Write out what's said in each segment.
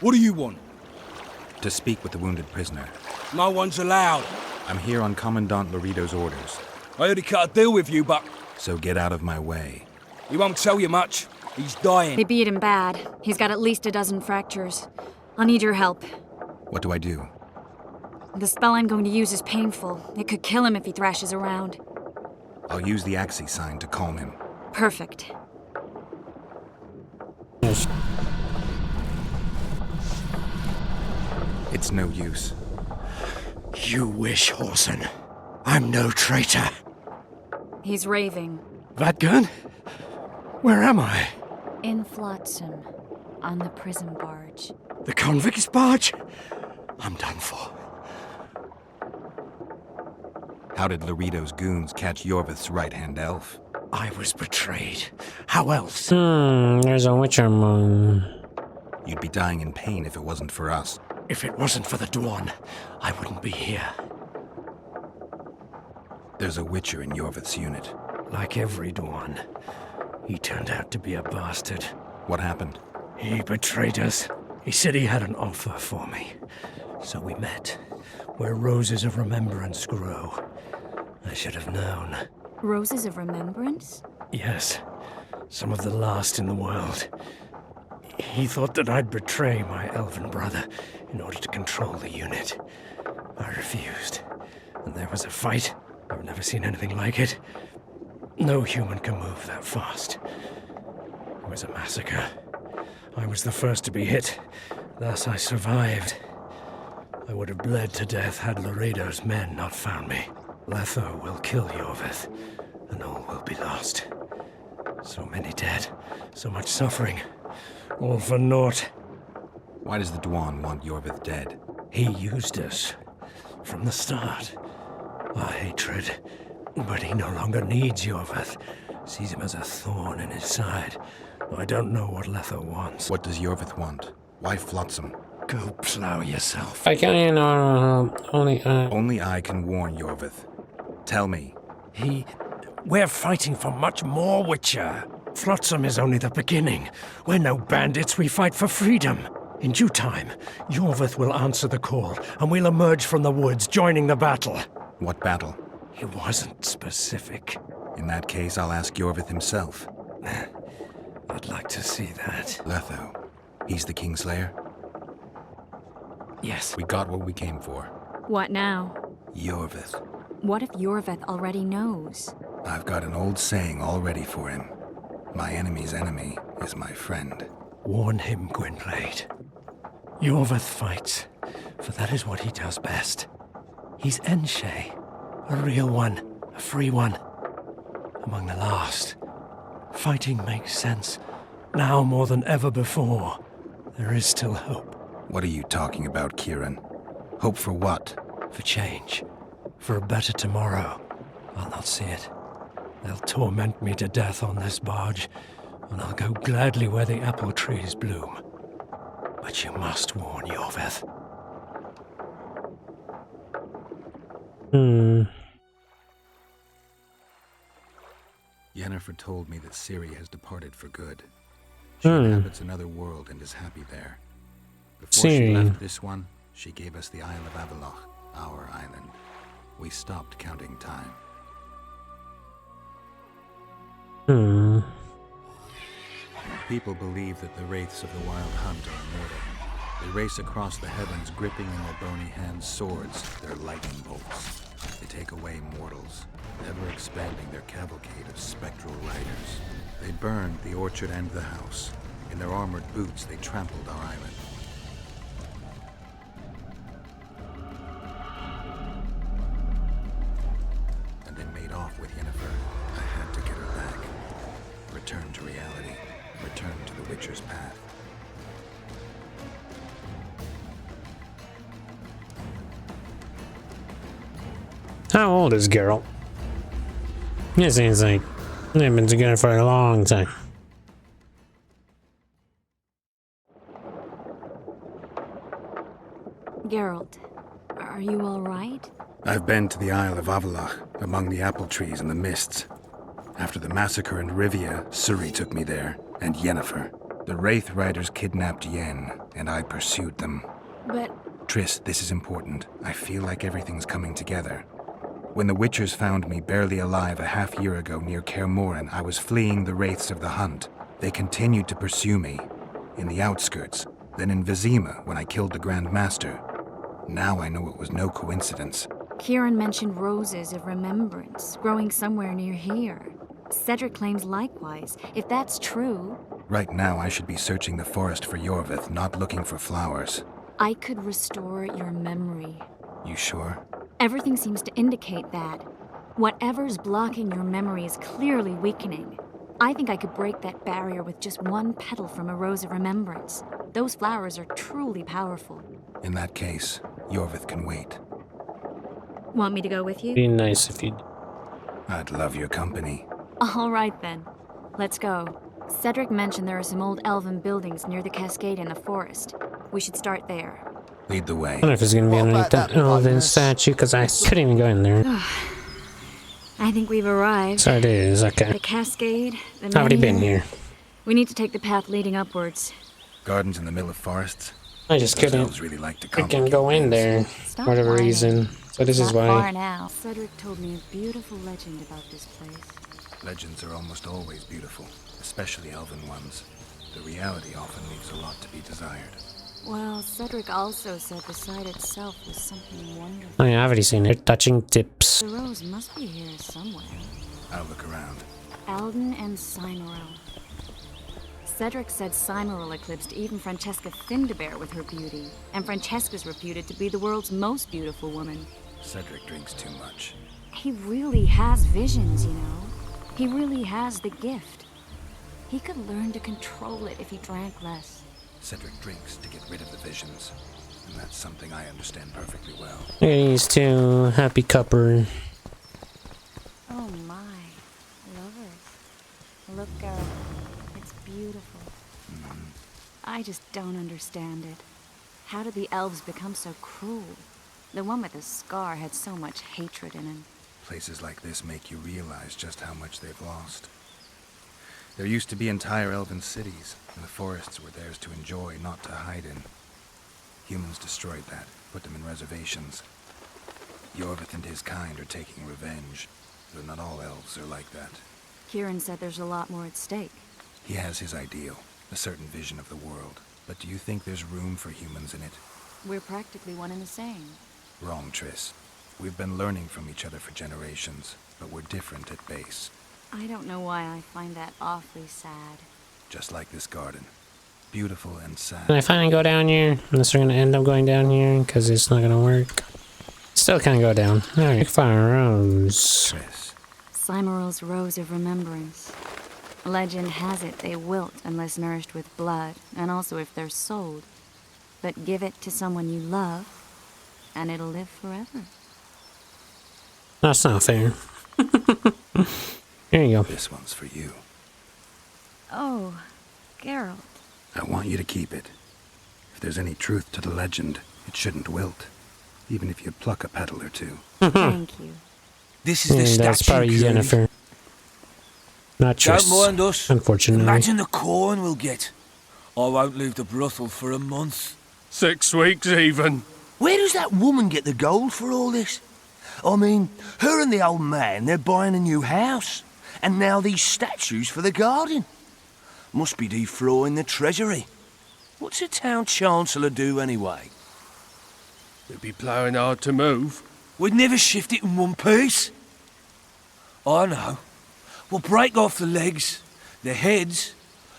What do you want? To speak with the wounded prisoner. No one's allowed. I'm here on Commandant Laredo's orders. I already cut a deal with you, but So get out of my way. he won't tell you much. He's dying. They beat him bad. He's got at least a dozen fractures. I'll need your help. What do I do? The spell I'm going to use is painful. It could kill him if he thrashes around. I'll use the Axie sign to calm him. Perfect. It's no use. You wish, Horson. I'm no traitor. He's raving. That gun? Where am I? In Flotsam. On the prison barge. The convict's barge? I'm done for. How did Laredo's goons catch Iorveth's right-hand elf? I was betrayed. How else? There's a witcher moon. You'd be dying in pain if it wasn't for us. If it wasn't for the Dwan, I wouldn't be here. There's a witcher in Iorveth's unit. Like every Dwan, he turned out to be a bastard. What happened? He betrayed us. He said he had an offer for me. So we met, where roses of remembrance grow. I should have known. Roses of Remembrance? Yes, some of the last in the world. He thought that I'd betray my elven brother in order to control the unit. I refused, and there was a fight. I've never seen anything like it. No human can move that fast. It was a massacre. I was the first to be hit, thus I survived. I would have bled to death had Laredo's men not found me. Letho will kill Iorveth, and all will be lost. So many dead, so much suffering, all for naught. Why does the Dwan want Iorveth dead? He used us from the start. Our hatred, but he no longer needs Iorveth. Sees him as a thorn in his side. I don't know what Letho wants. What does Iorveth want? Why Flotsam? Go plow yourself. I can't Only I can warn Iorveth. Tell me. We're fighting for much more, Witcher. Flotsam is only the beginning. We're no bandits, we fight for freedom. In due time, Iorveth will answer the call, and we'll emerge from the woods, joining the battle. What battle? It wasn't specific. In that case, I'll ask Iorveth himself. I'd like to see that. Letho. He's the Kingslayer? Yes. We got what we came for. What now? Iorveth. What if Iorveth already knows? I've got an old saying all ready for him. My enemy's enemy is my friend. Warn him, Gwynblade. Iorveth fights, for that is what he does best. He's Enshe, a real one, a free one. Among the last. Fighting makes sense. Now more than ever before, there is still hope. What are you talking about, Kieran? Hope for what? For change. For a better tomorrow. I'll not see it. They'll torment me to death on this barge, and I'll go gladly where the apple trees bloom. But you must warn Iorveth. Yennefer told me that Ciri has departed for good. She inhabits another world and is happy there. Before she left this one, she gave us the Isle of Avallac'h, our island. We stopped counting time. People believe that the wraiths of the Wild Hunt are immortal. They race across the heavens, gripping in their bony hands swords, their lightning bolts. They take away mortals, ever expanding their cavalcade of spectral riders. They burned the orchard and the house. In their armored boots, they trampled our island. And they made off with Yennefer. I had to get her back. Return to reality. Return to the Witcher's path. How old is Geralt? It seems like they've been together for a long time. Geralt, are you all right? I've been to the Isle of Avallac'h, among the apple trees and the mists. After the massacre in Rivia, Ciri took me there, and Yennefer. The Wraith Riders kidnapped Yen, and I pursued them. But Triss, this is important. I feel like everything's coming together. When the Witchers found me barely alive a half-year ago near Kaer Morhen, I was fleeing the Wraiths of the Hunt. They continued to pursue me, in the outskirts, then in Vizima when I killed the Grand Master. Now I know it was no coincidence. Kieran mentioned roses of remembrance growing somewhere near here. Cedric claims likewise. If that's true, Right now I should be searching the forest for Iorveth, not looking for flowers. I could restore your memory. You sure? Everything seems to indicate that. Whatever's blocking your memory is clearly weakening. I think I could break that barrier with just one petal from a rose of remembrance. Those flowers are truly powerful. In that case, Iorveth can wait. Want me to go with you? Be nice if you. I'd love your company. All right then. Let's go. Cedric mentioned there are some old elven buildings near the cascade in the forest. We should start there. Lead the way. I don't know if it's gonna be underneath that elven statue, because I couldn't even go in there. I think we've arrived. So it is, okay. The cascade, the I've already been menu. here. We need to take the path leading upwards. Gardens in the middle of forests. I just Those couldn't elves really like to freaking go in there Stop for whatever whining. reason. So this is Not far why. now. Cedric told me a beautiful legend about this place. Legends are almost always beautiful, especially elven ones. The reality often leaves a lot to be desired. Well, Cedric also said the site itself was something wonderful. Oh yeah, I've already seen it. Touching tips. The rose must be here somewhere. I'll look around. Alden and Cymoril. Cedric said Cymoril eclipsed even Francesca Findabair with her beauty, and Francesca's reputed to be the world's most beautiful woman. Cedric drinks too much. He really has visions, you know. He really has the gift. He could learn to control it if he drank less. Cedric drinks to get rid of the visions, and that's something I understand perfectly well. Look at these two. Happy cupper. Oh my, lovers. Look, it's beautiful. I just don't understand it. How did the elves become so cruel? The one with the scar had so much hatred in him. Places like this make you realize just how much they've lost. There used to be entire elven cities, and the forests were theirs to enjoy, not to hide in. Humans destroyed that, put them in reservations. Iorveth and his kind are taking revenge, though not all elves are like that. Kieran said there's a lot more at stake. He has his ideal, a certain vision of the world. But do you think there's room for humans in it? We're practically one and the same. Wrong, Triss. We've been learning from each other for generations, but we're different at base. I don't know why I find that awfully sad. Just like this garden. Beautiful and sad. Can I finally go down here? Unless we're gonna end up going down here, because it's not gonna work. Still can't go down. Alright, fire rose. Triss. Cymoril's Rose of Remembrance. Legend has it they wilt unless nourished with blood, and also if they're sold. But give it to someone you love, and it'll live forever. That's not fair. Here you go. This one's for you. Oh, Geralt. I want you to keep it. If there's any truth to the legend, it shouldn't wilt. Even if you pluck a petal or two. Thank you. This is the statue, That's probably Curly. Yennefer. Not Triss. Don't mind us. Unfortunately. Imagine the corn we'll get. I won't leave the brothel for a month. 6 weeks even. Where does that woman get the gold for all this? I mean, her and the old man, they're buying a new house. And now these statues for the garden. Must be defraying the treasury. What's a town chancellor do anyway? They'd be ploughing hard to move. We'd never shift it in one piece. I know. We'll break off the legs, the heads,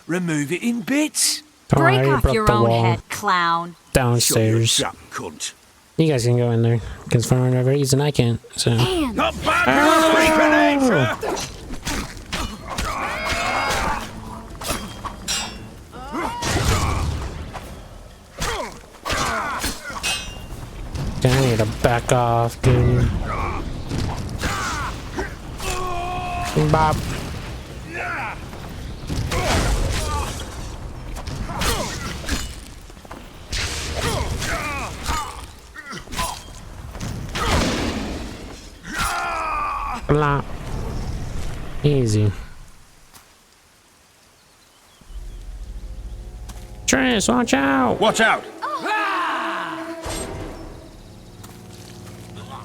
remove it in bits. Don't Break worry, I off broke your the own wall head, clown. downstairs. Shut your cunt. You guys can go in there, because for whatever reason I can't. So. And I need to back off, dude. Bop. Blah. Easy. Triss, watch out! Watch out!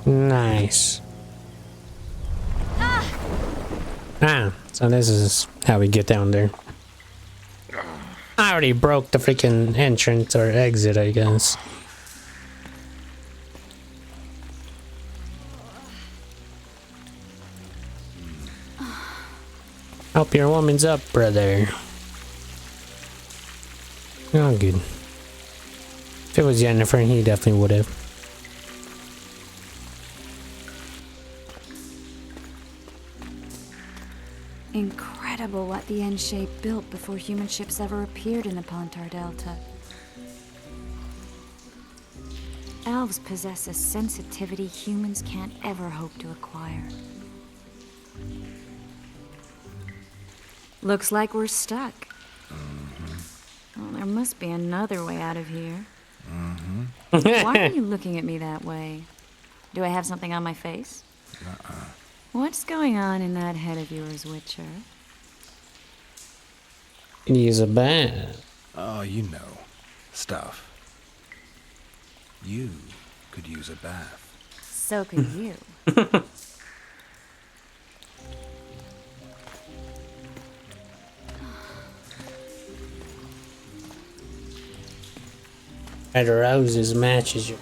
Nice. Ah, so this is how we get down there. I already broke the freaking entrance or exit, I guess. Hope your woman's up, brother. Oh, good. If it was Jennifer, he definitely would have. Incredible what the N-shape built before human ships ever appeared in the Pontar Delta. Elves possess a sensitivity humans can't ever hope to acquire. Looks like we're stuck. Well, there must be another way out of here. Why are you looking at me that way? Do I have something on my face? What's going on in that head of yours, Witcher? Use a bat. Oh, you know. Stuff. You could use a bath. So could you. Red roses matches you.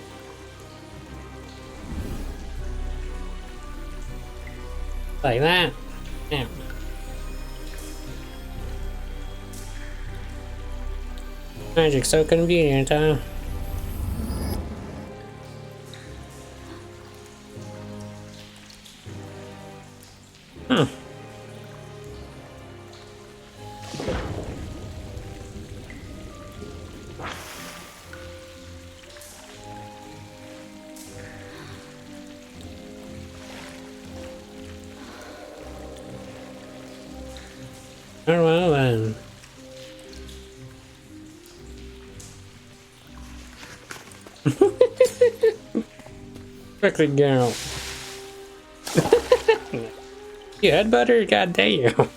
Like that. Yeah. Magic's so convenient, huh? Oh, well then. Quickly go. You had butter? God damn.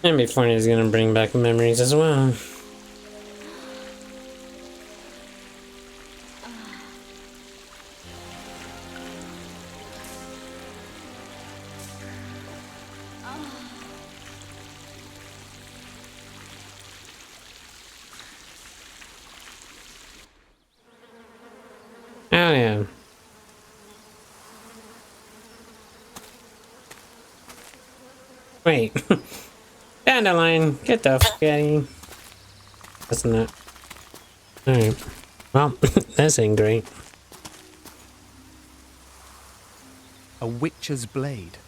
That'd be funny, it's gonna bring back memories as well. Oh yeah. Wait. Dandelion, get the f out of here. That's not. Alright. Well, this ain't great. A witcher's blade.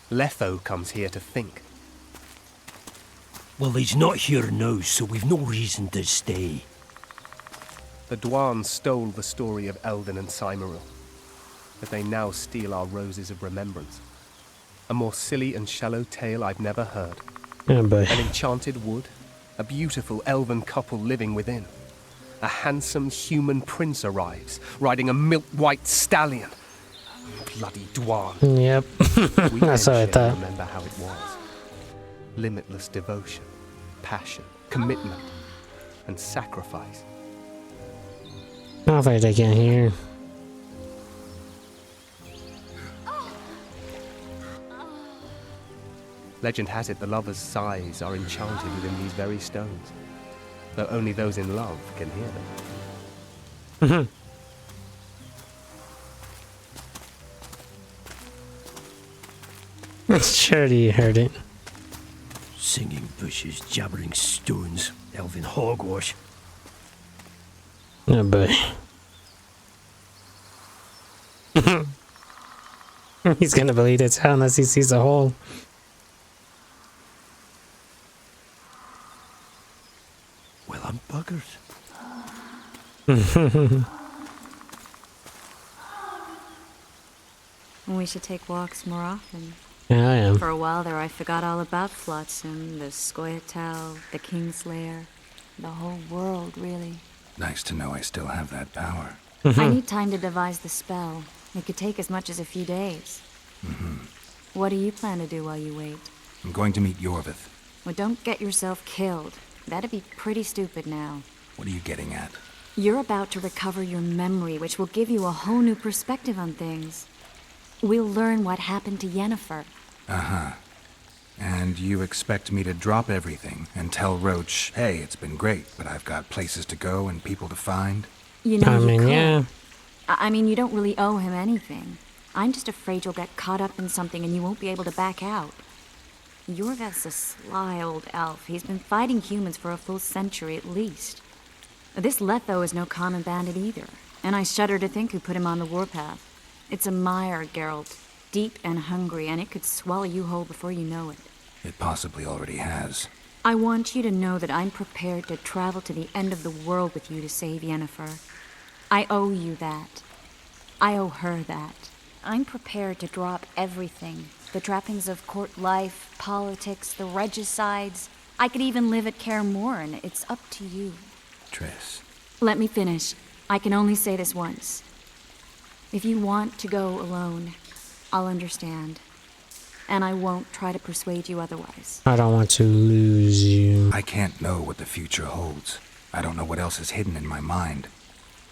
Letho comes here to think. Well, he's not here now, so we've no reason to stay. The Dwan stole the story of Eldon and Cymoril, but they now steal our roses of remembrance. A more silly and shallow tale I've never heard. Oh boy. An enchanted wood, a beautiful elven couple living within. A handsome human prince arrives, riding a milk-white stallion. Bloody Dwan. Yep. We That's what I Ancient thought. remember how it was. Limitless devotion, passion, commitment, and sacrifice. I'll fight again here. Legend has it the lovers' sighs are enchanted within these very stones, though only those in love can hear them. Surely you heard it. Singing bushes, jabbering stones, elven hogwash. Oh boy. He's gonna believe it's hell unless he sees a hole. Well, I'm buggered. We should take walks more often. Yeah, I am. For a while there, I forgot all about Flotsam, the Scoia'tael, the Kingslayer, the whole world, really. Nice to know I still have that power. I need time to devise the spell. It could take as much as a few days. What do you plan to do while you wait? I'm going to meet Iorveth. Well, don't get yourself killed. That'd be pretty stupid now. What are you getting at? You're about to recover your memory, which will give you a whole new perspective on things. We'll learn what happened to Yennefer. Uh-huh. And you expect me to drop everything and tell Roach, hey, it's been great, but I've got places to go and people to find? You know, I mean, you could. yeah. I mean, you don't really owe him anything. I'm just afraid you'll get caught up in something and you won't be able to back out. Iorveth's a sly old elf. He's been fighting humans for a full century at least. This Letho is no common bandit either, and I shudder to think who put him on the warpath. It's a mire, Geralt, deep and hungry, and it could swallow you whole before you know it. It possibly already has. I want you to know that I'm prepared to travel to the end of the world with you to save Yennefer. I owe you that. I owe her that. I'm prepared to drop everything. The trappings of court life, politics, the regicides. I could even live at Kaer Morhen. It's up to you. Triss. Let me finish. I can only say this once. If you want to go alone, I'll understand. And I won't try to persuade you otherwise. I don't want to lose you. I can't know what the future holds. I don't know what else is hidden in my mind.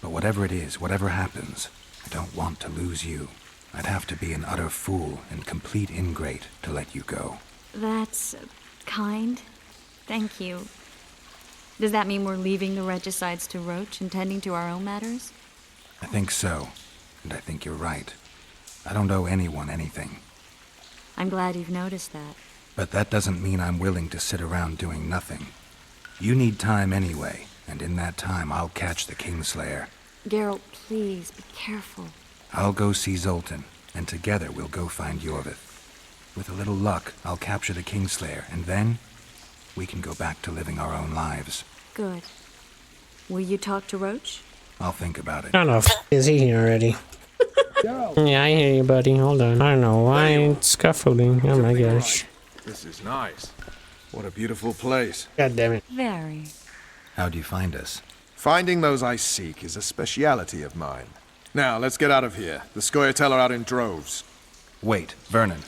But whatever it is, whatever happens, I don't want to lose you. I'd have to be an utter fool and complete ingrate to let you go. That's kind. Thank you. Does that mean we're leaving the regicides to Roach and tending to our own matters? I think so. And I think you're right. I don't owe anyone anything. I'm glad you've noticed that. But that doesn't mean I'm willing to sit around doing nothing. You need time anyway, and in that time I'll catch the Kingslayer. Geralt, please, be careful. I'll go see Zoltan, and together we'll go find Iorveth. With a little luck, I'll capture the Kingslayer, and then we can go back to living our own lives. Good. Will you talk to Roach? I'll think about it. I don't know. Is he here already? Yeah, I hear you, buddy. Hold on. I don't know why it's scaffolding. Oh my gosh. This is nice. What a beautiful place. God damn it. Very. How'd you find us? Finding those I seek is a speciality of mine. Now, let's get out of here. The Scoia'tael are out in droves. Wait, Vernon.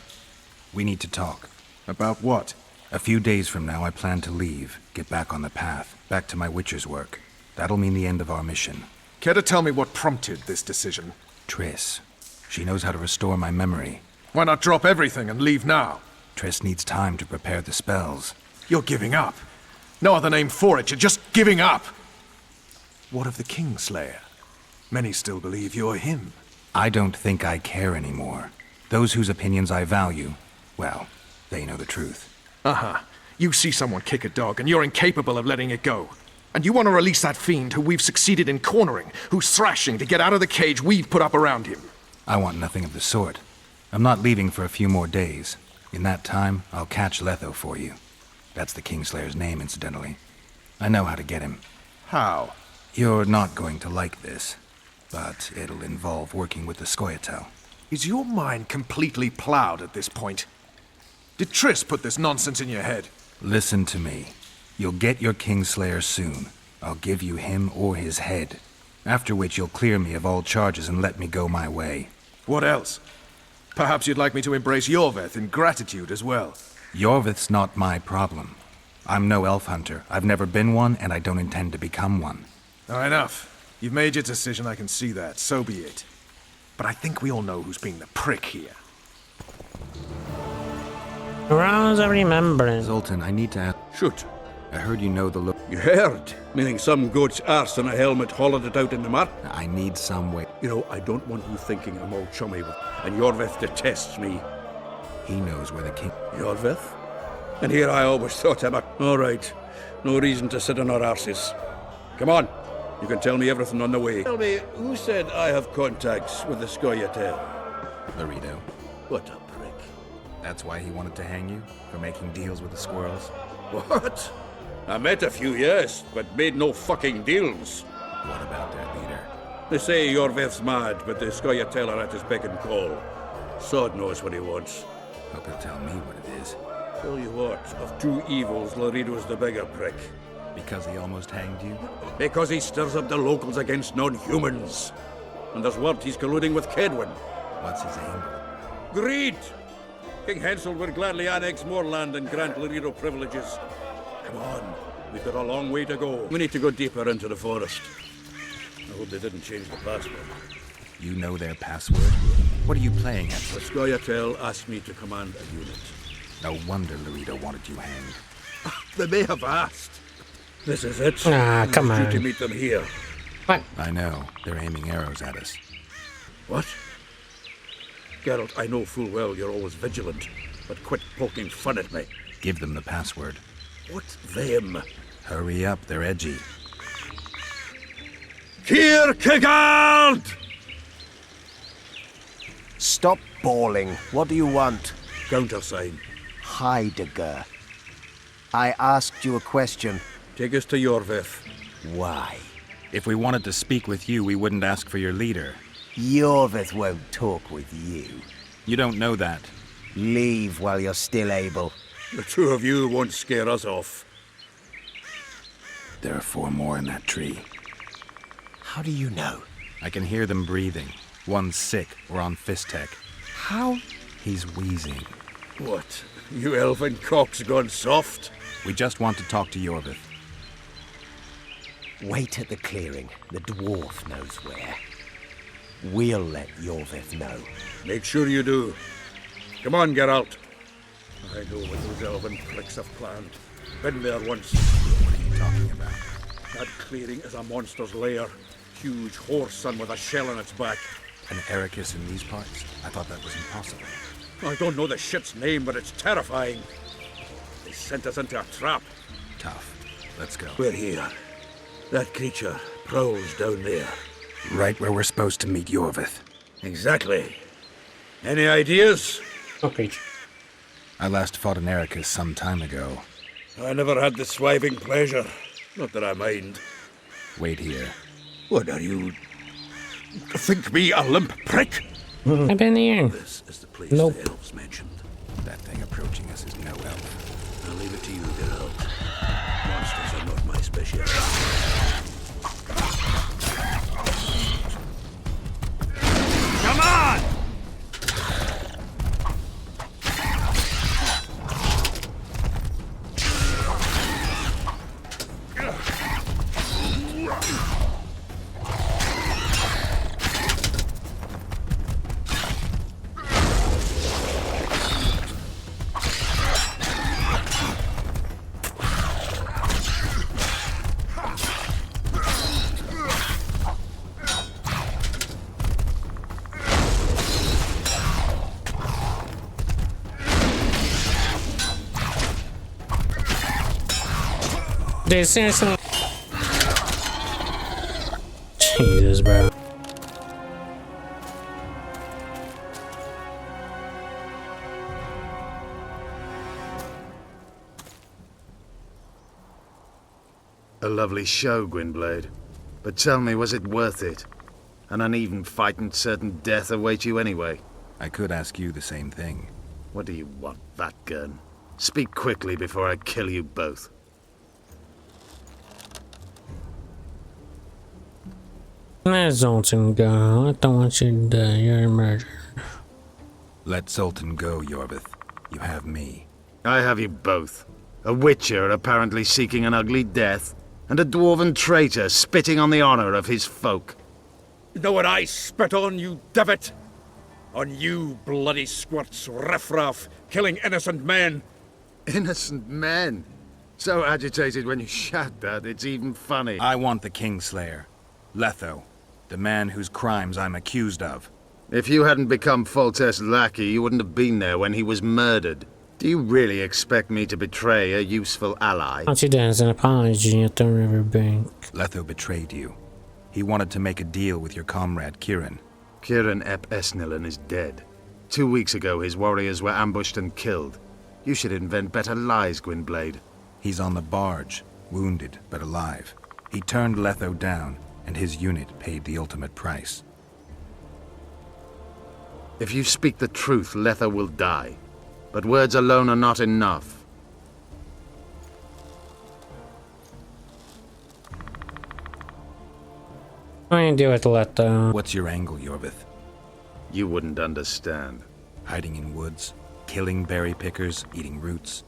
We need to talk. About what? A few days from now, I plan to leave, get back on the path, back to my witcher's work. That'll mean the end of our mission. Care to tell me what prompted this decision? Triss. She knows how to restore my memory. Why not drop everything and leave now? Triss needs time to prepare the spells. You're giving up. No other name for it. You're just giving up. What of the Kingslayer? Many still believe you're him. I don't think I care anymore. Those whose opinions I value, well, they know the truth. Uh-huh. You see someone kick a dog and you're incapable of letting it go. And you want to release that fiend who we've succeeded in cornering, who's thrashing to get out of the cage we've put up around him. I want nothing of the sort. I'm not leaving for a few more days. In that time, I'll catch Letho for you. That's the Kingslayer's name, incidentally. I know how to get him. How? You're not going to like this, but it'll involve working with the Scoia'tael. Is your mind completely plowed at this point? Did Triss put this nonsense in your head? Listen to me. You'll get your Kingslayer soon. I'll give you him or his head. After which you'll clear me of all charges and let me go my way. What else? Perhaps you'd like me to embrace Iorveth in gratitude as well. Iorveth's not my problem. I'm no elf hunter. I've never been one, and I don't intend to become one. Enough. You've made your decision, I can see that. So be it. But I think we all know who's being the prick here. Rouse of Remembrance. Zoltan, I need to ask... Shoot. I heard you know the look... You heard? Meaning some goat's arse on a helmet hollowed it out in the mud? I need some way... You know, I don't want you thinking I'm all chummy with... And Iorveth detests me. He knows where the king... Iorveth? And here I always thought about... All right. No reason to sit on our arses. Come on. You can tell me everything on the way. Tell me, who said I have contacts with the Scoia'tael? Laredo. What a prick. That's why he wanted to hang you? For making deals with the squirrels? What? I met a few, yes, but made no fucking deals. What about their leader? They say Iorveth's mad, but the Scoia'tael are at his beck and call. Sod knows what he wants. Hope he'll tell me what it is. Tell you what, of two evils, Laredo's the bigger prick. Because he almost hanged you? Because he stirs up the locals against non-humans. And there's word he's colluding with Kedwin. What's his angle? Greed! King Hensel would gladly annex more land and grant Laredo privileges. Come on, we've got a long way to go. We need to go deeper into the forest. I hope they didn't change the password. You know their password? What are you playing at? The Scoia'tael asked me to command a unit. No wonder Laredo wanted you hanged. They may have asked. This is it. Ah, It's come due on. to meet them here. What? I know. They're aiming arrows at us. What? Geralt, I know full well you're always vigilant, but quit poking fun at me. Give them the password. What them? Hurry up, they're edgy. Kierkegaard! Stop bawling. What do you want? Countersign. Heidegger. I asked you a question. Take us to Iorveth. Why? If we wanted to speak with you, we wouldn't ask for your leader. Iorveth won't talk with you. You don't know that. Leave while you're still able. The two of you won't scare us off. There are 4 more in that tree. How do you know? I can hear them breathing. One's sick or on Fistek. How? He's wheezing. What? You elfin cock's gone soft? We just want to talk to Iorveth. Wait at the clearing. The dwarf knows where. We'll let Iorveth know. Make sure you do. Come on, Geralt. I know what those elven pricks have planned. Been there once. What are you talking about? That clearing is a monster's lair. Huge horse son with a shell in its back. An Ericus in these parts? I thought that was impossible. I don't know the shit's name, but it's terrifying. They sent us into a trap. Tough. Let's go. We're here. That creature prowls down there. Right where we're supposed to meet Iorveth. Exactly. Any ideas? Okay. I last fought an Ericus some time ago. I never had the swiving pleasure. Not that I mind. Wait here. What are you... Think me a limp prick? I've been here. This is the place Nope. the elves mentioned. That thing approaching us is no elf. I'll leave it to you, Geralt. Monsters are not my specialty. Come on! Dude, seriously? Jesus, bro. A lovely show, Gwynblade. But tell me, was it worth it? An uneven fight and certain death await you anyway. I could ask you the same thing. What do you want, that gun? Speak quickly before I kill you both. Let Zoltan go. I don't want you to die. You're a murderer. Let Sultan go, Iorveth. You have me. I have you both. A witcher apparently seeking an ugly death, and a dwarven traitor spitting on the honor of his folk. You know what I spit on, you divot? On you, bloody squirts, riffraff, killing innocent men. Innocent men? So agitated when you shout that, it's even funny. I want the Kingslayer. Letho. The man whose crimes I'm accused of. If you hadn't become Foltest's lackey, you wouldn't have been there when he was murdered. Do you really expect me to betray a useful ally? All she does is an apology at the riverbank. Letho betrayed you. He wanted to make a deal with your comrade, Kieran. Kieran ep Esnillan is dead. 2 weeks ago, his warriors were ambushed and killed. You should invent better lies, Gwynblade. He's on the barge, wounded but alive. He turned Letho down, and his unit paid the ultimate price. If you speak the truth, Letho will die. But words alone are not enough. What do you do with Letho? What's your angle, Iorveth? You wouldn't understand. Hiding in woods, killing berry pickers, eating roots.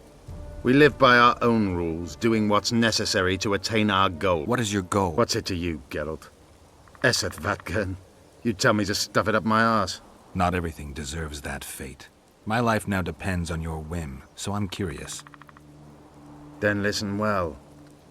We live by our own rules, doing what's necessary to attain our goal. What is your goal? What's it to you, Geralt? Esset Vatgen. You tell me to stuff it up my arse. Not everything deserves that fate. My life now depends on your whim, so I'm curious. Then listen well.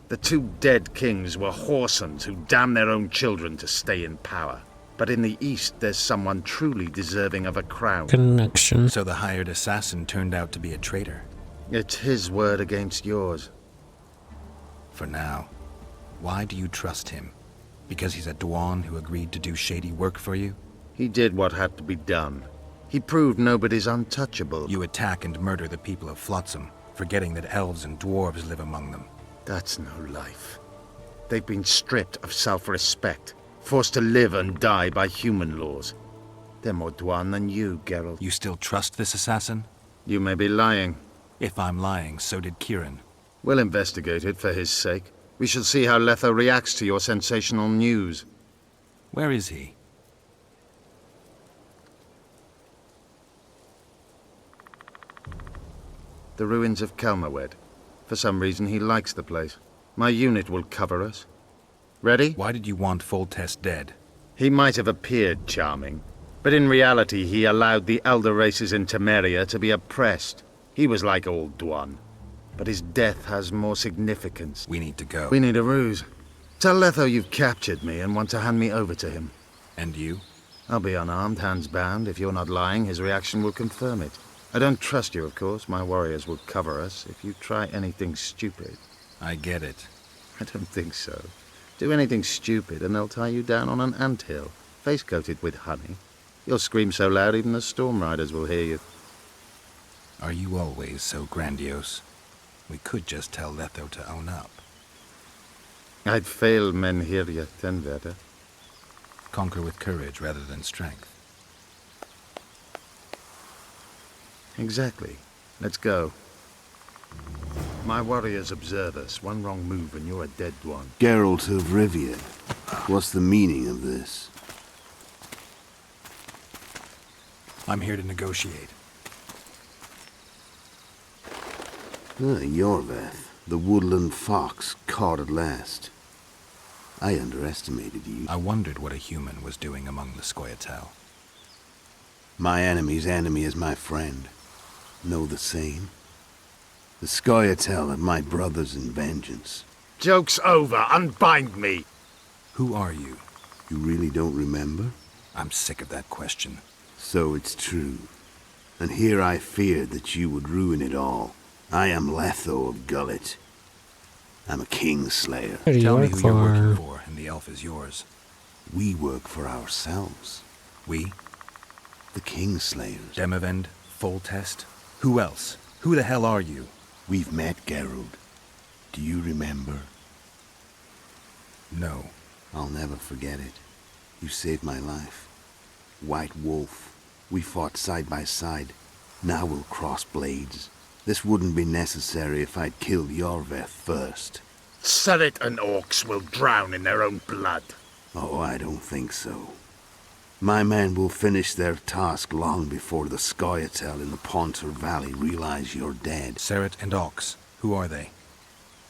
The 2 dead kings were whoresons who damned their own children to stay in power. But in the east, there's someone truly deserving of a crown. Connection. So the hired assassin turned out to be a traitor. It's his word against yours. For now. Why do you trust him? Because he's a Dwan who agreed to do shady work for you? He did what had to be done. He proved nobody's untouchable. You attack and murder the people of Flotsam, forgetting that elves and dwarves live among them. That's no life. They've been stripped of self-respect, forced to live and die by human laws. They're more Dwan than you, Geralt. You still trust this assassin? You may be lying. If I'm lying, so did Kieran. We'll investigate it for his sake. We shall see how Letho reacts to your sensational news. Where is he? The ruins of Kelmerwed. For some reason, he likes the place. My unit will cover us. Ready? Why did you want Foltest dead? He might have appeared charming, but in reality he allowed the elder races in Temeria to be oppressed. He was like old Dwan, but his death has more significance. We need to go. We need a ruse. Tell Letho you've captured me and want to hand me over to him. And you? I'll be unarmed, hands bound. If you're not lying, his reaction will confirm it. I don't trust you, of course. My warriors will cover us if you try anything stupid. I get it. I don't think so. Do anything stupid and they'll tie you down on an anthill, face-coated with honey. You'll scream so loud even the storm riders will hear you. Are you always so grandiose? We could just tell Letho to own up. I'd fail men here yet, Tenverder. Conquer with courage rather than strength. Exactly. Let's go. My warriors observe us. One wrong move and you're a dead one. Geralt of Rivia. What's the meaning of this? I'm here to negotiate. Iorveth, the woodland fox, caught at last. I underestimated you. I wondered what a human was doing among the Scoia'tael. My enemy's enemy is my friend. Know the same? The Scoia'tael are my brothers in vengeance. Joke's over. Unbind me. Who are you? You really don't remember? I'm sick of that question. So it's true. And here I feared that you would ruin it all. I am Letho of Gullet. I'm a Kingslayer. Tell me who you're working for, and the elf is yours. We work for ourselves. We? The Kingslayers. Demavend? Foltest? Who else? Who the hell are you? We've met, Geralt. Do you remember? No. I'll never forget it. You saved my life. White Wolf. We fought side by side. Now we'll cross blades. This wouldn't be necessary if I'd killed Iorveth first. Surret and orcs will drown in their own blood. Oh, I don't think so. My men will finish their task long before the Scoia'tael in the Pontar Valley realize you're dead. Surret and Ox. Who are they?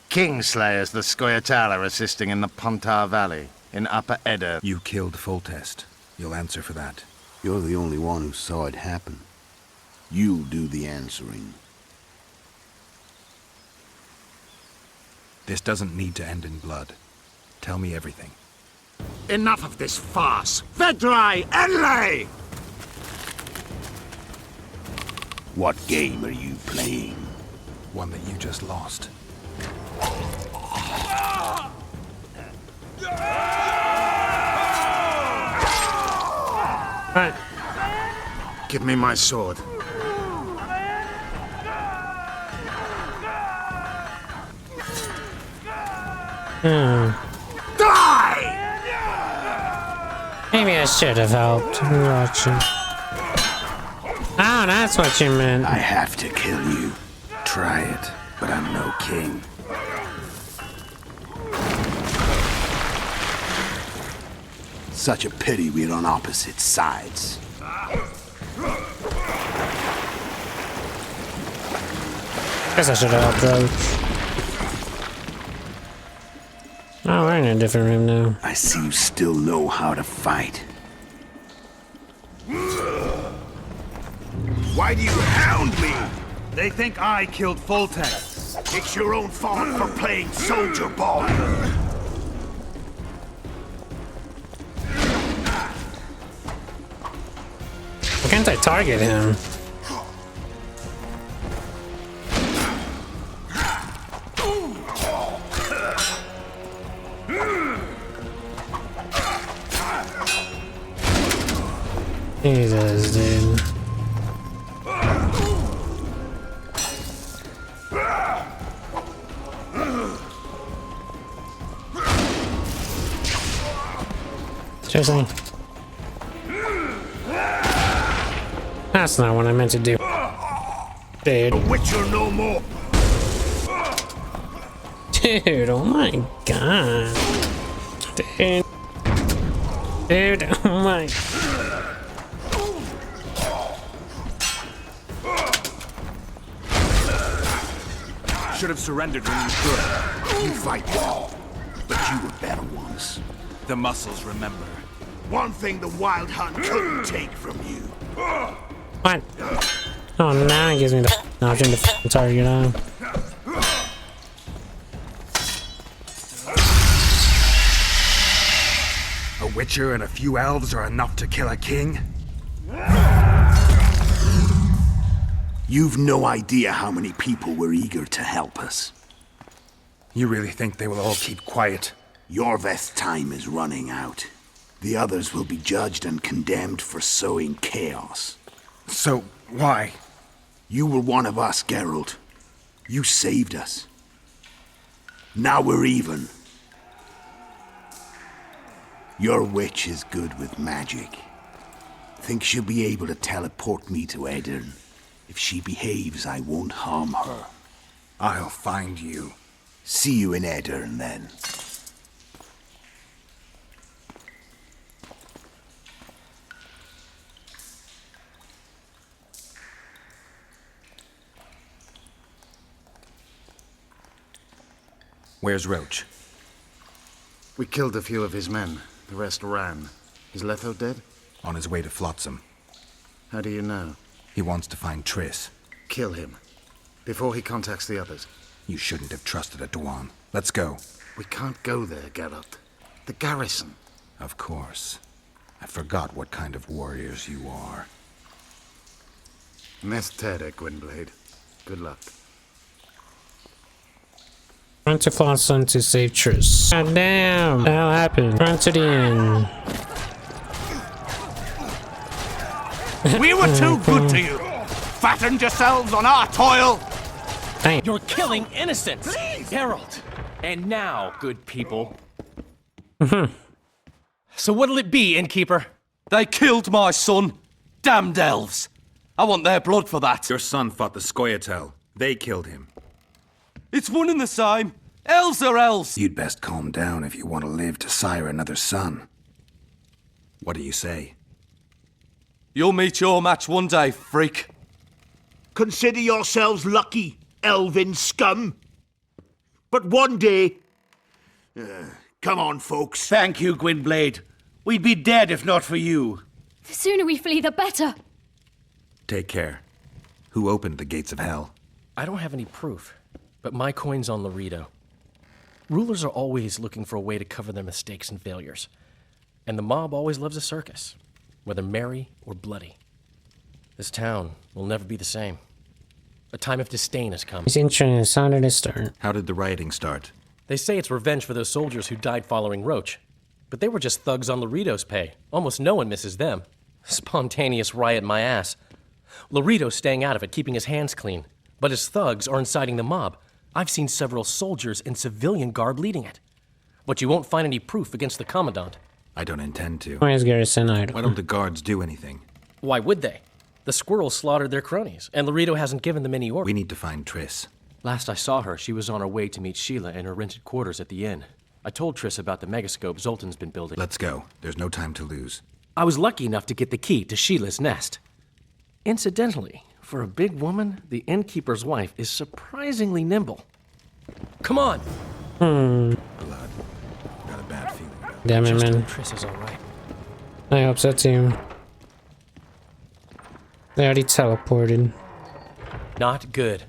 Kingslayers the Scoia'tael are assisting in the Pontar Valley, in Upper Edda. You killed Foltest. You'll answer for that. You're the only one who saw it happen. You'll do the answering. This doesn't need to end in blood. Tell me everything. Enough of this farce! Vedrai, Enlay! What game are you playing? One that you just lost. Right. Give me my sword. Die! Maybe I should have helped watching. Oh, that's what you meant. I have to kill you. Try it, but I'm no king. Such a pity we're on opposite sides. Guess I should have helped Roach. Oh, we're in a different room now. I see you still know how to fight. Why do you hound me? They think I killed Foltest. It's your own fault for playing soldier boy. Why can't I target him? Jesus, dude. Seriously? That's not what I meant to do. Dude. Witcher no more. Dude, oh my god. Dude. Dude, oh my. Should have surrendered when you could. You fight well, but you were better ones. The muscles remember. One thing the Wild Hunt couldn't take from you. What? Oh, now it gives me the option to target him. A witcher and a few elves are enough to kill a king? You've no idea how many people were eager to help us. You really think they will all keep quiet? Iorveth's time is running out. The others will be judged and condemned for sowing chaos. So, why? You were one of us, Geralt. You saved us. Now we're even. Your witch is good with magic. Think she'll be able to teleport me to Edirn. If she behaves, I won't harm her. I'll find you. See you in Edirn, then. Where's Roach? We killed a few of his men. The rest ran. Is Letho dead? On his way to Flotsam. How do you know? He wants to find Triss. Kill him. Before he contacts the others. You shouldn't have trusted a Dwan. Let's go. We can't go there, Geralt. The garrison. Of course. I forgot what kind of warriors you are. Nestere, Gwynblade. Good luck. Run to Flotsam to save Triss. God damn! What the hell happened? Run to the end. We were too good to you. Fattened yourselves on our toil. Damn. You're killing innocents, Geralt. And now, good people. So what'll it be, innkeeper? They killed my son. Damned elves. I want their blood for that. Your son fought the Scoia'tael. They killed him. It's one and the same. Elves are elves. You'd best calm down if you want to live to sire another son. What do you say? You'll meet your match one day, freak. Consider yourselves lucky, elven scum. But one day... come on, folks. Thank you, Gwynblade. We'd be dead if not for you. The sooner we flee, the better. Take care. Who opened the gates of hell? I don't have any proof, but my coin's on Laredo. Rulers are always looking for a way to cover their mistakes and failures. And the mob always loves a circus, whether merry or bloody. This town will never be the same. A time of disdain has come. He's interesting. Sounded to start. How did the rioting start? They say it's revenge for those soldiers who died following Roach. But they were just thugs on Laredo's pay. Almost no one misses them. Spontaneous riot my ass. Laredo's staying out of it, keeping his hands clean. But his thugs are inciting the mob. I've seen several soldiers in civilian garb leading it. But you won't find any proof against the Commandant. I don't intend to. Where's Garrison Idol? Why don't the guards do anything? Why would they? The squirrels slaughtered their cronies, and Laredo hasn't given them any orders. We need to find Triss. Last I saw her, she was on her way to meet Sheila in her rented quarters at the inn. I told Triss about the megascope Zoltan's been building. Let's go. There's no time to lose. I was lucky enough to get the key to Sheila's nest. Incidentally, for a big woman, the innkeeper's wife is surprisingly nimble. Come on! Blood. Got a bad feeling about it. Damn it, man. Triss is alright. I hope so too. They already teleported. Not good.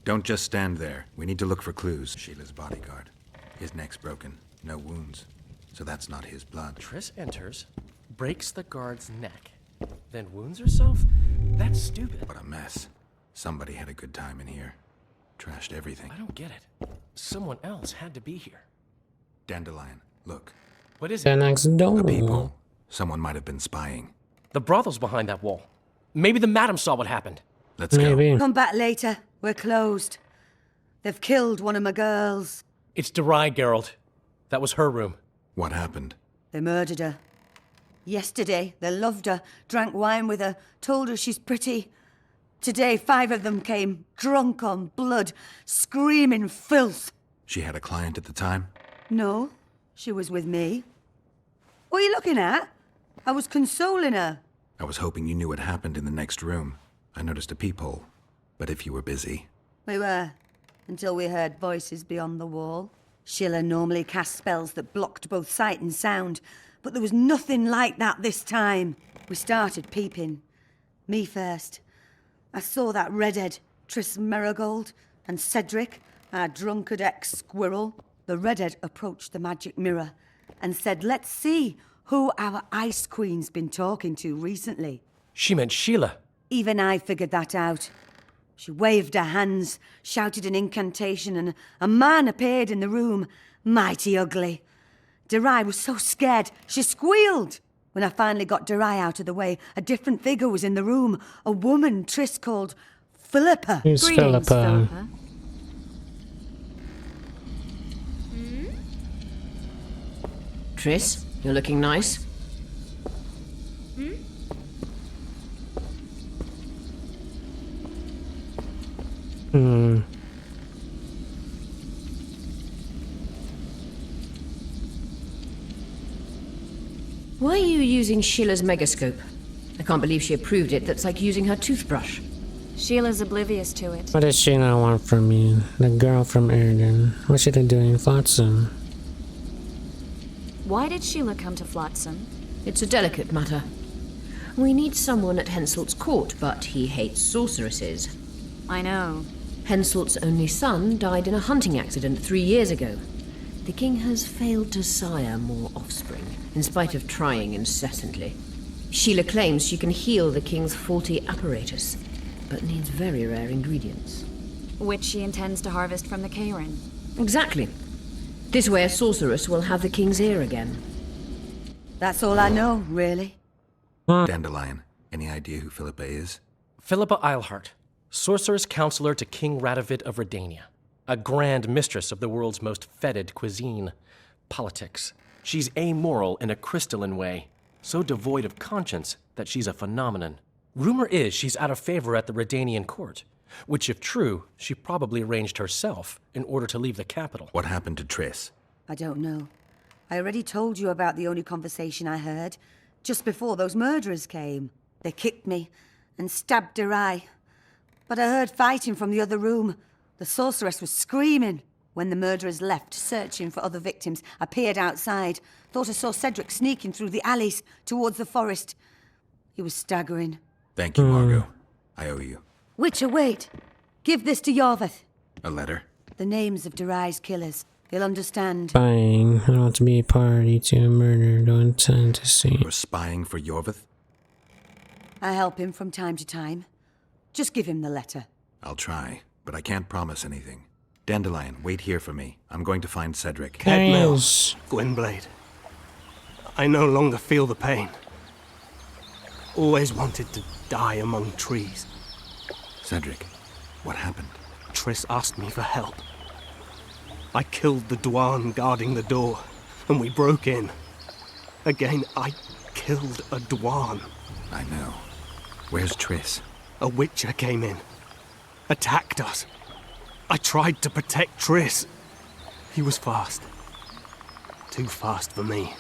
Don't just stand there. We need to look for clues. Sheila's bodyguard. His neck's broken. No wounds. So that's not his blood. Triss enters, breaks the guard's neck, then wounds herself? That's stupid. What a mess. Somebody had a good time in here. Trashed everything. I don't get it. Someone else had to be here. Dandelion, look. What is The it? next door. A peephole. Someone might have been spying. The brothel's behind that wall. Maybe the madam saw what happened. Let's go. Maybe. Come back later. We're closed. They've killed one of my girls. It's Durai, Geralt. That was her room. What happened? They murdered her. Yesterday, they loved her, drank wine with her, told her she's pretty. Today, 5 of them came, drunk on blood, screaming filth. She had a client at the time? No, she was with me. What are you looking at? I was consoling her. I was hoping you knew what happened in the next room. I noticed a peephole. But if you were busy... We were, until we heard voices beyond the wall. Sheila normally cast spells that blocked both sight and sound, but there was nothing like that this time. We started peeping. Me first. I saw that redhead, Triss Marigold, and Cedric, our drunkard ex-squirrel. The redhead approached the magic mirror and said, let's see who our Ice Queen's been talking to recently. She meant Sheila. Even I figured that out. She waved her hands, shouted an incantation, and a man appeared in the room, mighty ugly. Durai was so scared, she squealed. When I finally got Durai out of the way, a different figure was in the room, a woman Triss called Philippa. Who's Greetings, Philippa? Philippa. Triss, you're looking nice. Why are you using Sheila's megascope? I can't believe she approved it. That's like using her toothbrush. Sheila's oblivious to it. What does Sheila want from me? The girl from Erden. What should I do in Flotsam? Why did Sheila come to Flotsam? It's a delicate matter. We need someone at Henselt's court, but he hates sorceresses. I know. Henselt's only son died in a hunting accident 3 years ago. The king has failed to sire more offspring, in spite of trying incessantly. Sheila claims she can heal the king's faulty apparatus, but needs very rare ingredients. Which she intends to harvest from the Cairn. Exactly. This way a sorceress will have the king's ear again. That's all I know, really. Dandelion, any idea who Philippa is? Philippa Eilhart, sorceress counselor to King Radovid of Redania. A grand mistress of the world's most fetid cuisine, politics. She's amoral in a crystalline way, so devoid of conscience that she's a phenomenon. Rumor is she's out of favor at the Redanian court, which if true, she probably arranged herself in order to leave the capital. What happened to Triss? I don't know. I already told you about the only conversation I heard, just before those murderers came. They kicked me and stabbed Durai. But I heard fighting from the other room. The sorceress was screaming. When the murderers left, searching for other victims, I peered outside. Thought I saw Cedric sneaking through the alleys towards the forest. He was staggering. Thank you, Margot. I owe you. Witcher, wait. Give this to Iorveth. A letter? The names of Durai's killers. He'll understand. Spying. I want to be a party to a murder. Don't intend to see. You're spying for Iorveth? I help him from time to time. Just give him the letter. I'll try, but I can't promise anything. Dandelion, wait here for me. I'm going to find Cedric. Yes. Gwynblade. I no longer feel the pain. Always wanted to die among trees. Cedric, what happened? Triss asked me for help. I killed the Dwan guarding the door, and we broke in. Again, I killed a Dwan. I know. Where's Triss? A Witcher came in, attacked us. I tried to protect Triss, He was fast. Too fast for me.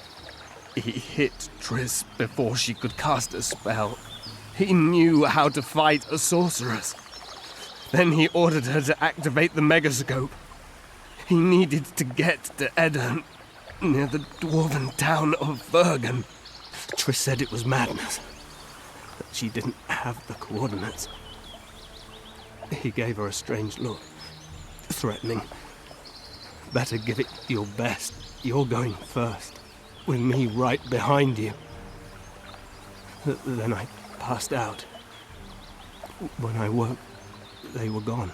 He hit Triss before she could cast a spell. He knew how to fight a sorceress. Then he ordered her to activate the megascope. He needed to get to Edirn, near the dwarven town of Vergen. Triss said it was madness, that she didn't have the coordinates. He gave her a strange look, threatening. Better give it your best. You're going first, with me right behind you. Then I passed out. When I woke, they were gone.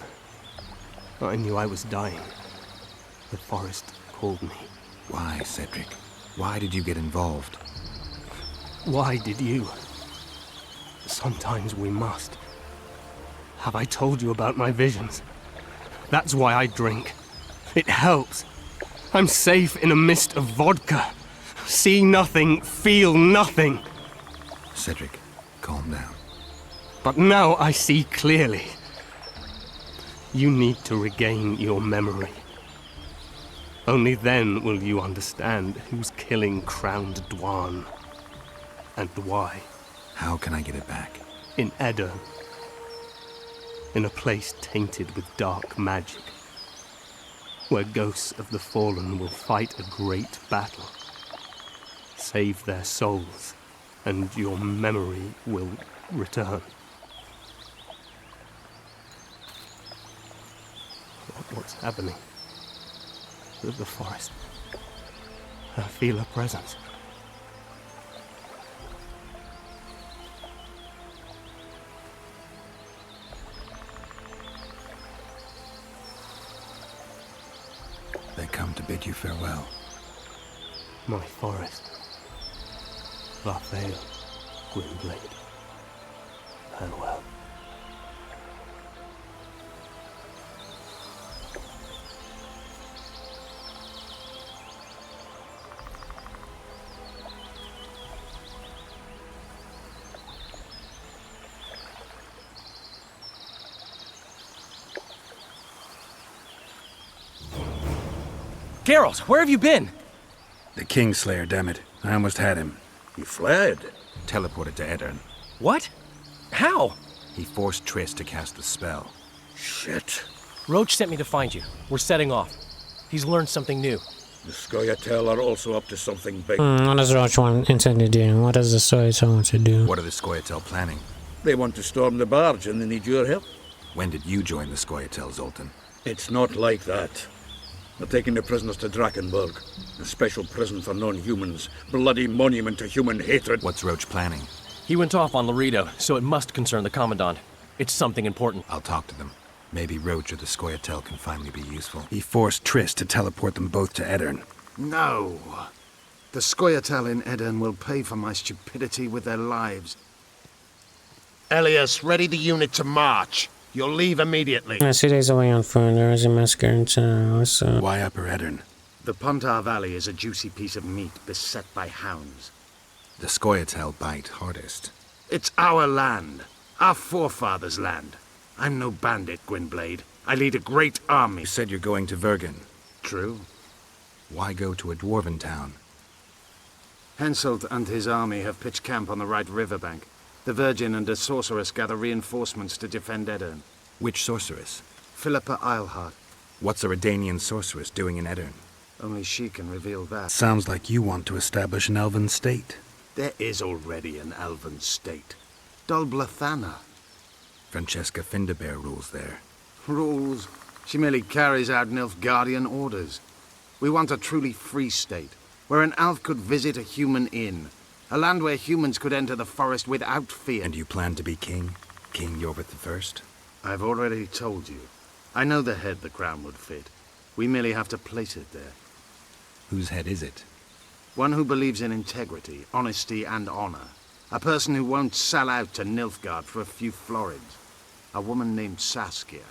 I knew I was dying. The forest called me. Why, Cedric? Why did you get involved? Why did you? Sometimes we must. Have I told you about my visions? That's why I drink. It helps. I'm safe in a mist of vodka. See nothing, feel nothing. Cedric, calm down. But now I see clearly. You need to regain your memory. Only then will you understand who's killing Crowned Dwan. And why. How can I get it back? In Edirn. In a place tainted with dark magic. Where ghosts of the fallen will fight a great battle. Save their souls, and your memory will return. What's happening? The forest. I feel a presence. They come to bid you farewell. My forest. Lathael, Gwynblade. Farewell. Geralt, where have you been? The Kingslayer, damn it. I almost had him. He fled. Teleported to Edirn. What? How? He forced Triss to cast the spell. Shit. Roach sent me to find you. We're setting off. He's learned something new. The Scoia'tael are also up to something big. What does Roach intend to do? What does the Scoia'tael want to do? What are the Scoia'tael planning? They want to storm the barge and they need your help. When did you join the Scoia'tael, Zoltan? It's not like that. They're taking the prisoners to Drakenberg, a special prison for non-humans, bloody monument to human hatred. What's Roach planning? He went off on Laredo, so it must concern the Commandant. It's something important. I'll talk to them. Maybe Roach or the Scoia'tael can finally be useful. He forced Triss to teleport them both to Edirn. No. The Scoia'tael in Edirn will pay for my stupidity with their lives. Elias, ready the unit to march. You'll leave immediately. 2 days away on foot. There is a massacre in town. What's up? Why Upper Edirn? The Pontar Valley is a juicy piece of meat beset by hounds. The Scoia'tael bite hardest. It's our land. Our forefathers' land. I'm no bandit, Gwynblade. I lead a great army. You said you're going to Vergen. True. Why go to a dwarven town? Henselt and his army have pitched camp on the right riverbank. The Virgin and a sorceress gather reinforcements to defend Edirn. Which sorceress? Philippa Eilhart. What's a Redanian sorceress doing in Edirn? Only she can reveal that. Sounds like you want to establish an elven state. There is already an elven state. Dol Blathana. Francesca Findabair rules there. Rules? She merely carries out Nilfgaardian orders. We want a truly free state, where an elf could visit a human inn. A land where humans could enter the forest without fear. And you plan to be king? King Iorveth I? I've already told you. I know the head the crown would fit. We merely have to place it there. Whose head is it? One who believes in integrity, honesty, and honor. A person who won't sell out to Nilfgaard for a few florins. A woman named Saskia.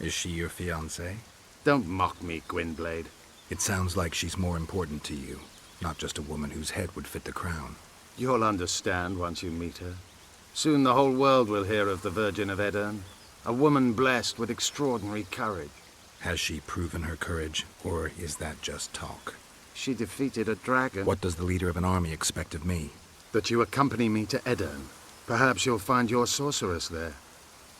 Is she your fiancée? Don't mock me, Gwynblade. It sounds like she's more important to you. Not just a woman whose head would fit the crown. You'll understand once you meet her. Soon the whole world will hear of the Virgin of Edirn. A woman blessed with extraordinary courage. Has she proven her courage, or is that just talk? She defeated a dragon. What does the leader of an army expect of me? That you accompany me to Edern. Perhaps you'll find your sorceress there.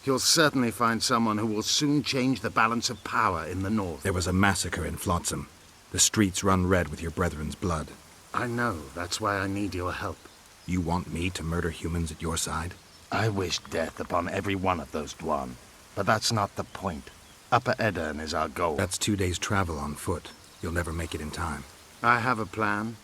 You'll certainly find someone who will soon change the balance of power in the north. There was a massacre in Flotsam. The streets run red with your brethren's blood. I know. That's why I need your help. You want me to murder humans at your side? I wish death upon every one of those Dwan. But that's not the point. Upper Edern is our goal. That's 2 days' travel on foot. You'll never make it in time. I have a plan.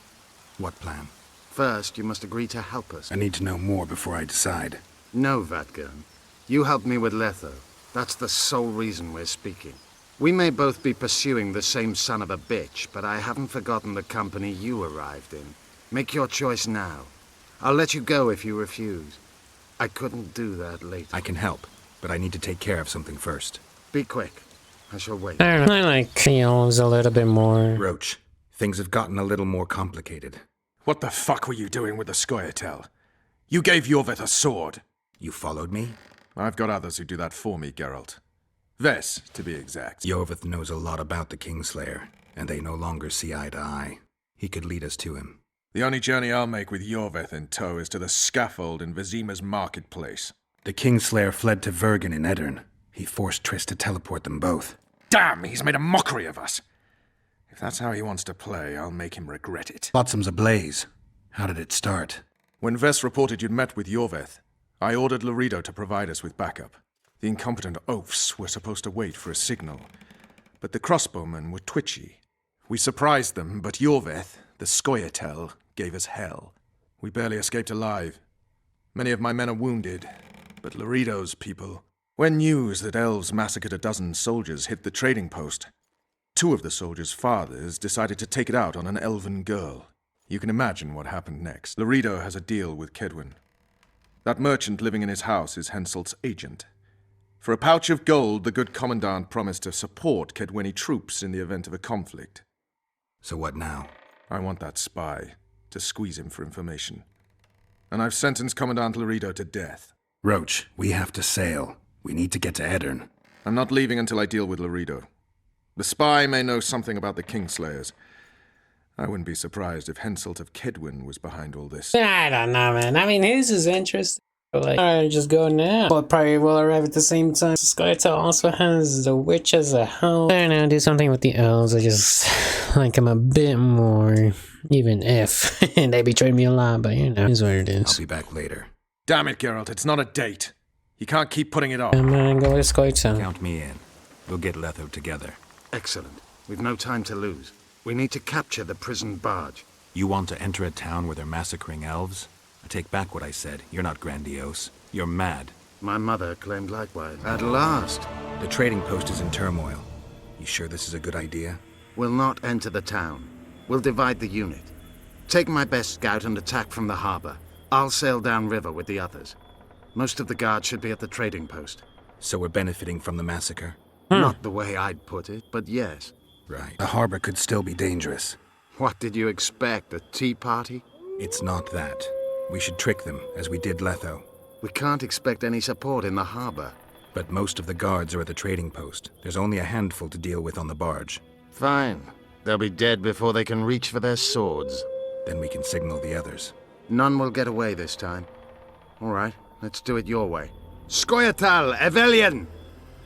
What plan? First, you must agree to help us. I need to know more before I decide. No, Vatgern. You helped me with Letho. That's the sole reason we're speaking. We may both be pursuing the same son of a bitch, but I haven't forgotten the company you arrived in. Make your choice now. I'll let you go if you refuse. I couldn't do that later. I can help, but I need to take care of something first. Be quick. I shall wait. I don't know, I like the elves a little bit more. Roach, things have gotten a little more complicated. What the fuck were you doing with the Scoia'tael? You gave Iorveth a sword. You followed me? I've got others who do that for me, Geralt. Vess, to be exact. Iorveth knows a lot about the Kingslayer, and they no longer see eye to eye. He could lead us to him. The only journey I'll make with Iorveth in tow is to the scaffold in Vizima's marketplace. The Kingslayer fled to Vergen in Edern. He forced Triss to teleport them both. Damn, he's made a mockery of us. If that's how he wants to play, I'll make him regret it. Flotsam's ablaze. How did it start? When Vess reported you'd met with Iorveth, I ordered Loredo to provide us with backup. The incompetent oafs were supposed to wait for a signal, but the crossbowmen were twitchy. We surprised them, but Iorveth, the Scoia'tael, gave us hell. We barely escaped alive. Many of my men are wounded, but Loredo's people... When news that elves massacred a dozen soldiers hit the trading post, 2 of the soldiers' fathers decided to take it out on an elven girl. You can imagine what happened next. Loredo has a deal with Kedwin. That merchant living in his house is Henselt's agent. For a pouch of gold, the good commandant promised to support Kedweni troops in the event of a conflict. So what now? I want that spy, to squeeze him for information. And I've sentenced Commandant Loredo to death. Roach, we have to sail. We need to get to Edern. I'm not leaving until I deal with Loredo. The spy may know something about the Kingslayers. I wouldn't be surprised if Henselt of Kedwin was behind all this. I don't know, man. I mean, his is interesting. Like, alright, just go now. But probably will arrive at the same time. Scoia'tael also has the witch as a hoe. I don't know, do something with the elves. I just like them a bit more. Even if they betrayed me a lot, but you know, it's what it is. I'll be back later. Damn it, Geralt, it's not a date. You can't keep putting it off. I'm gonna go with Scoia'tael. Count me in. We'll get Letho together. Excellent. We've no time to lose. We need to capture the prison barge. You want to enter a town where they're massacring elves? I take back what I said. You're not grandiose. You're mad. My mother claimed likewise. At last. The trading post is in turmoil. You sure this is a good idea? We'll not enter the town. We'll divide the unit. Take my best scout and attack from the harbor. I'll sail downriver with the others. Most of the guards should be at the trading post. So we're benefiting from the massacre? Not the way I'd put it, but yes. Right. The harbor could still be dangerous. What did you expect, a tea party? It's not that. We should trick them, as we did Letho. We can't expect any support in the harbor. But most of the guards are at the trading post. There's only a handful to deal with on the barge. Fine. They'll be dead before they can reach for their swords. Then we can signal the others. None will get away this time. All right, let's do it your way. Scoia'tael, Evelian!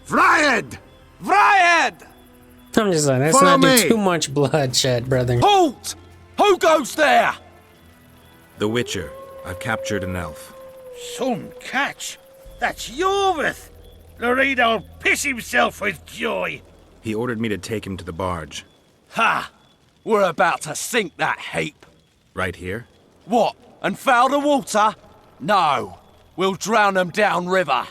Vryed! Vryed! I'm just like, let's not do too much bloodshed, brother. Halt! Who goes there? The Witcher. I've captured an elf. Some catch! That's Iorveth! Loredo'll piss himself with joy! He ordered me to take him to the barge. Ha! We're about to sink that heap. Right here? What? And foul the water? No. We'll drown them downriver.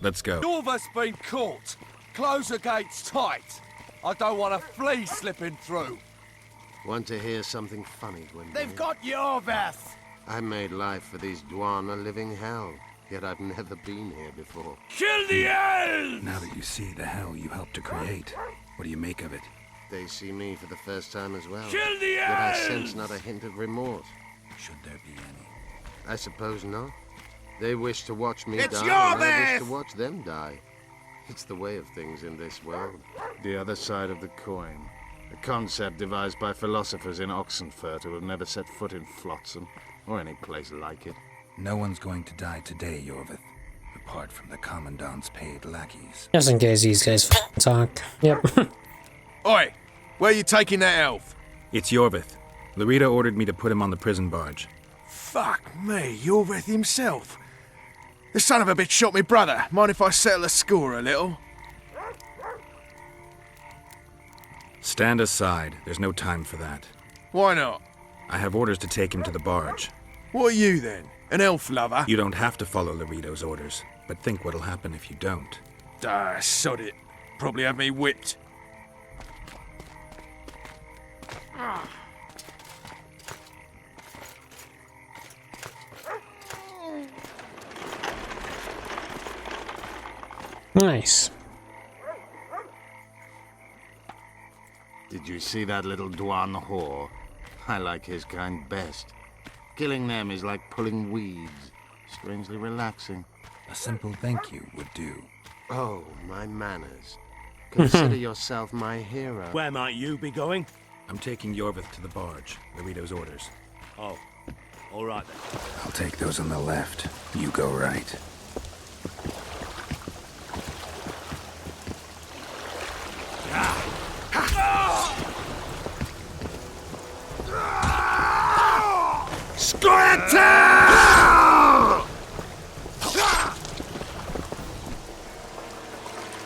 Let's go. Iorveth's been caught. Close the gates tight. I don't want a flea slipping through. Want to hear something funny, Gwendolyn? They've got Iorveth! I made life for these Dwan a living hell, yet I've never been here before. Kill the elves! Now that you see the hell you helped to create, what do you make of it? They see me for the first time as well. Kill the Yet I elves! sense not a hint of remorse. Should there be any? I suppose not. They wish to watch me It's die, and I wish Iorveth! to watch them die. It's the way of things in this world. The other side of the coin. A concept devised by philosophers in Oxenfurt who have never set foot in Flotsam, or any place like it. No one's going to die today, Iorveth, apart from the Commandant's paid lackeys. Just in case these guys talk. Yep. Oi! Where are you taking that elf? It's Iorveth. Loredo ordered me to put him on the prison barge. Fuck me, Iorveth himself. The son of a bitch shot me brother. Mind if I settle the score a little? Stand aside. There's no time for that. Why not? I have orders to take him to the barge. What are you then? An elf lover? You don't have to follow Loredo's orders, but think what'll happen if you don't. Ah, sod it. Probably have me whipped. Nice. Did you see that little Dwan whore? I like his kind best. Killing them is like pulling weeds. Strangely relaxing. A simple thank you would do. Oh, my manners. Consider yourself my hero. Where might you be going? I'm taking Iorveth to the barge. Loredo's orders. Oh, all right then. I'll take those on the left. You go right.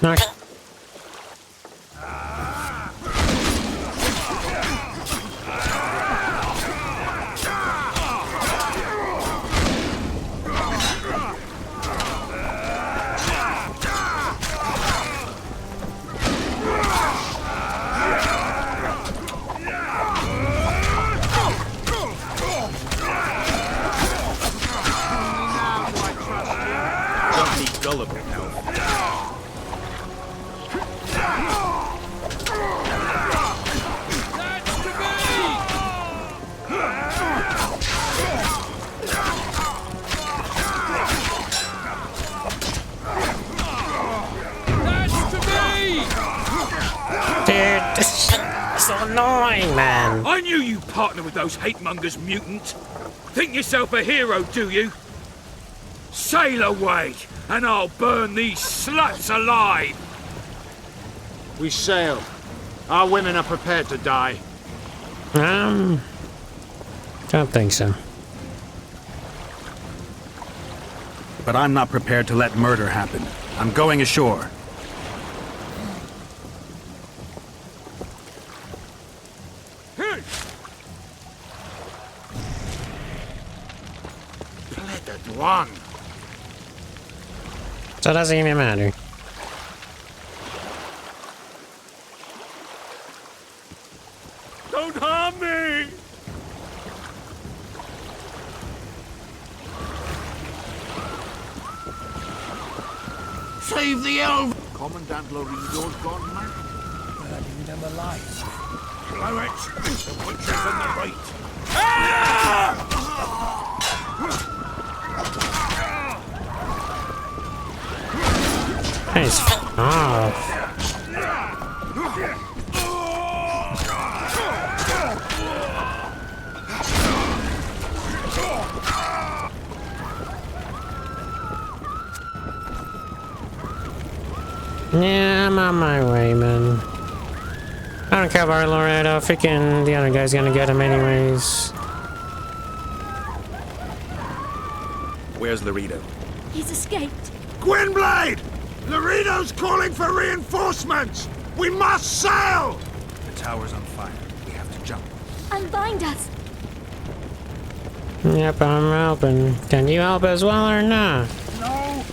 Nice. Don't be gullible, elf. Dude, this shit is so annoying, man. I knew you partnered with those hate-mongers, mutant. Think yourself a hero, do you? Sail away, and I'll burn these sluts alive! We sail. Our women are prepared to die. Don't think so. But I'm not prepared to let murder happen. I'm going ashore. Blessed one. So it doesn't even matter. Don't harm me! Save the elf! Commandant Loredo's gone mad. Burning them alive. Blow it! The witches and the bait! Nice. Off. Yeah, I'm on my way, man. I don't care about Loredo. Freaking the other guy's gonna get him anyways. Where's Loredo? He's escaped. Gwynblade! Loredo's calling for reinforcements! We must sail! The tower's on fire. We have to jump. Unbind us. Yep, I'm helping. Can you help as well or not? No!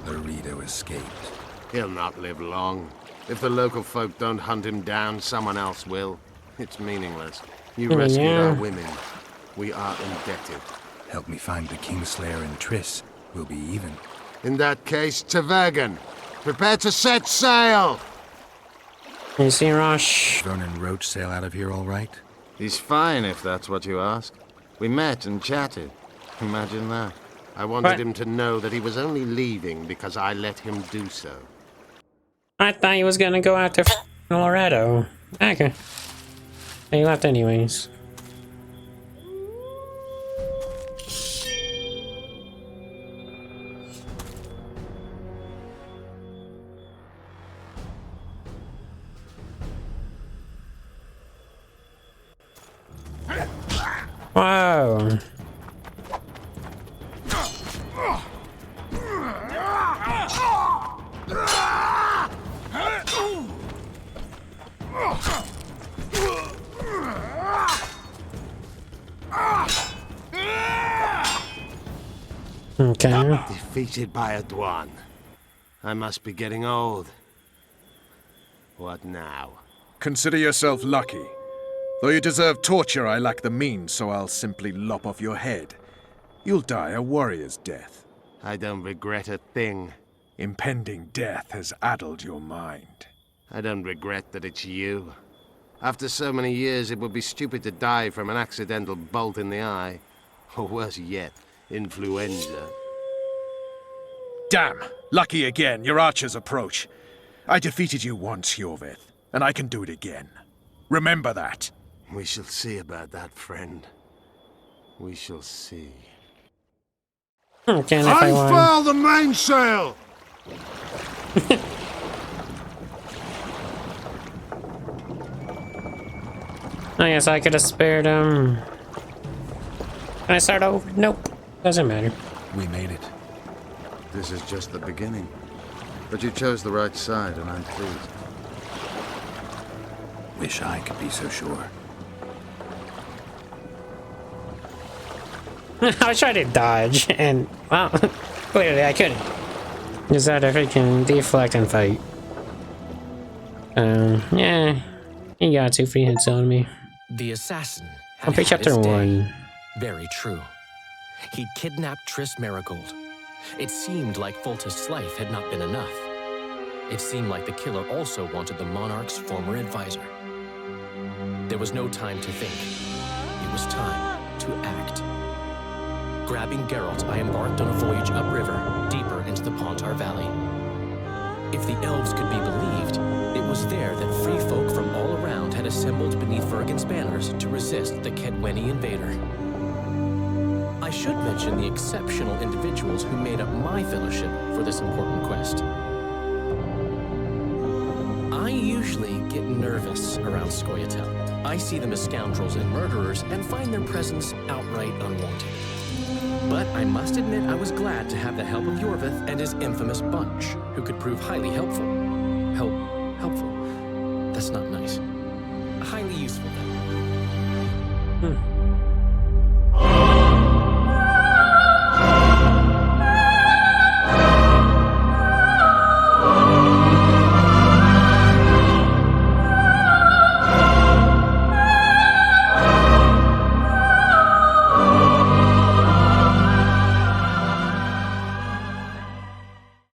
Loredo escaped. He'll not live long. If the local folk don't hunt him down, someone else will. It's meaningless. You rescued our women. We are indebted. Help me find the Kingslayer and Triss. We'll be even. In that case, Tvergen, prepare to set sail! You see, Rosh? Vernon Roach sail out of here all right? He's fine, if that's what you ask. We met and chatted. Imagine that. I wanted him to know that he was only leaving because I let him do so. I thought he was gonna go out to Colorado. Okay. He left anyways. Whoa. Okay. Defeated by a Dwan. I must be getting old. What now? Consider yourself lucky. Though you deserve torture, I lack the means, so I'll simply lop off your head. You'll die a warrior's death. I don't regret a thing. Impending death has addled your mind. I don't regret that it's you. After so many years, it would be stupid to die from an accidental bolt in the eye. Or worse yet, influenza. Damn! Lucky again, your archers approach. I defeated you once, Iorveth, and I can do it again. Remember that. We shall see about that, friend. We shall see. Okay, if I want. Unfurl the mainsail! I guess I could have spared him. Can I start over? Nope. Doesn't matter. We made it. This is just the beginning. But you chose the right side, and I'm pleased. Wish I could be so sure. I was trying to dodge, and, well, clearly I couldn't. Just had to freaking deflect and fight. Yeah. He got 2 free hits on me. The assassin had I'll pick had chapter his day. 1. Very true. He'd kidnapped Triss Marigold. It seemed like Foltest's life had not been enough. It seemed like the killer also wanted the monarch's former advisor. There was no time to think. It was time to act. Grabbing Geralt, I embarked on a voyage upriver, deeper into the Pontar Valley. If the elves could be believed, it was there that free folk from all around had assembled beneath Vergen's banners to resist the Kedweni invader. I should mention the exceptional individuals who made up my fellowship for this important quest. I usually get nervous around Scoia'tael. I see them as scoundrels and murderers and find their presence outright unwanted. But I must admit I was glad to have the help of Iorveth and his infamous bunch, who could prove highly helpful. Helpful. That's not nice. Highly useful, though.